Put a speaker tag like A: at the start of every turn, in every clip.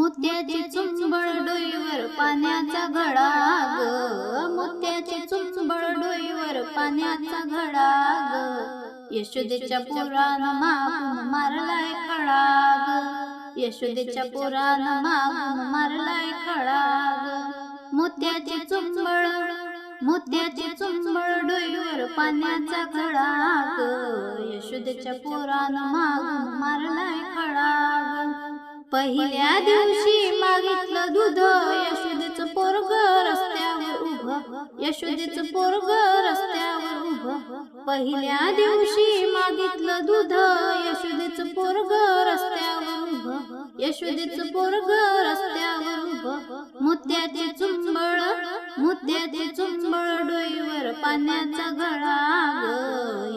A: मोत्याची चुंबळ डोईवर पाण्याचा घडा ग, मोत्याची चुंबळ डोईवर पाण्याचा घडा ग, यशोदेच्या पोरानं मागून मारलाय खडा ग, यशोदेच्या पोरानं मागून मारलाय खडा ग, मोत्याची चुंबळ डोईवर पाण्याचा घडा ग, यशोदेच्या पोरानं मागून मारलाय खडा ग, पहिल्या दिवशी मागितलं दूध यशोदेचं पोरग रस्त्यावर उभं, यशोदेचं पोरग रस्त्यावर उभं, पहिल्या दिवशी मागितलं दूध यशोदेचं पोरग रस्त्यावर उभं, यशोदेचं पोरग रस्त्यावर उभं, मोत्याची चुंबळ डोईवर पाण्याचा घडा ग,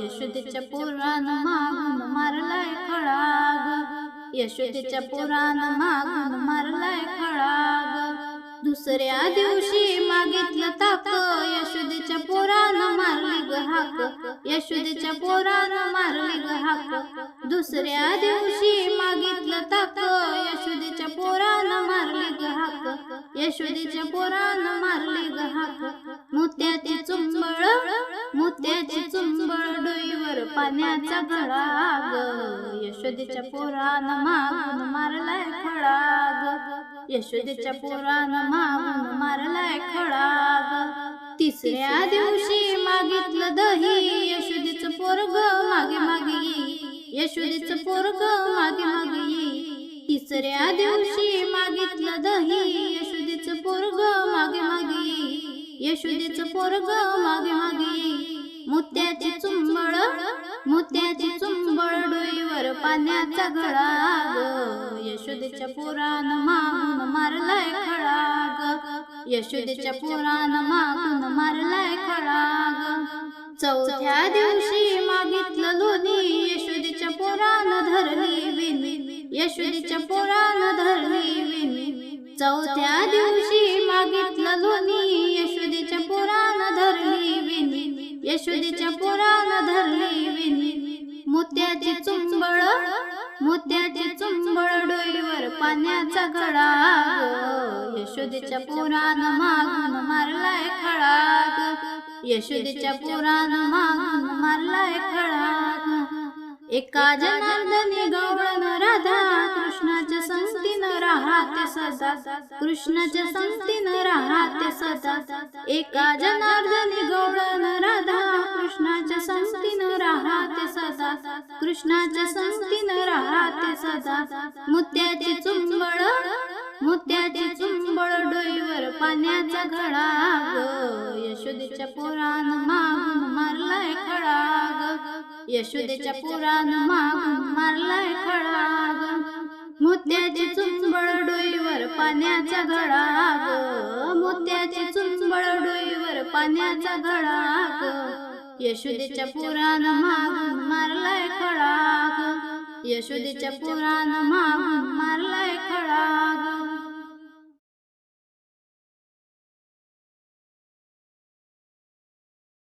A: यशोदेच्या पोरानं मागून मारलाय खडा ग, यशोदेच्या पोरानं मागून मारलाय खडा ग, दुसऱ्या दिवशी मागितलं ताक यशोदेच्या पोरानं मारली ग हाक, यशोदेच्या पोरानं मारली ग हाक, दुसऱ्या दिवशी मागितलं ताक यशोदेच्या पोरानं मारली ग हाक, यशोदेच्या पोरानं मारली ग हाक, मोत्याची चुंबळ डोईवर पाण्याचा घडा ग, यशोदेच्या पोरानं मागून मारलाय खडा ग, यशोदेच्या पोरानं मागून मारलाय खडा ग, तिसऱ्या दिवशी मागितलं दही यशोदेचं पोरग मागे मागे येई, यशोदेचं पोरग मागे मागे येई, तिसऱ्या दिवशी मागितलं दही यशोदेचं पोरग मागे मागे येई, यशोदेचं पोरग मागे मागे येई, मोत्याची चुंबळ डोईवर पाण्याचा घडा ग, यशोदेच्या पोरानं मागून मारलाय खडा ग, यशोदेच्या पोरानं मागून मारलाय खडा ग, चौथ्या दिवशी मागितलं लोणी यशोदेच्या पोरानं धरली विणी, यशोदेच्या पोरानं धरली विणी, चौथ्या दिवशी मागितलं लोणी यशोदेच्या पोरानं धरली विणी, यशोदेच्या पोरानं धरली विणी, मोत्याची चुंबळ डोईवर पाण्याचा घडा ग, यशोदेच्या पोरानं मागून मारलाय खडा ग, यशोदेच्या पोरानं मागून मारलाय खडा ग, एका जनार्दनी गवळण राधा कृष्णाच्या संगतीनं राहते सदा, कृष्णाच्या संगतीनं राहते सदा, एका जनार्दनी गवळण राधा कृष्णाच्या संगतीनं राहते सदा, कृष्णाच्या संगतीनं राहते सदा, मोत्याची चुंबळ डोईवर पाण्याचा घडा ग, यशोदेच्या पोरानं मागून मारलाय खडा ग, यशोदेच्या पोरानं मागून मारलाय खडा ग, मोत्याची चुंबळ डोईवर पाण्याचा घडा ग, मोत्याची चुंबळ डोईवर पाण्याचा घडा ग, यशोदेच्या पोरानं मागून मारलाय खडा ग, यशोदेच्या पोरानं मागून मारलाय खडा ग.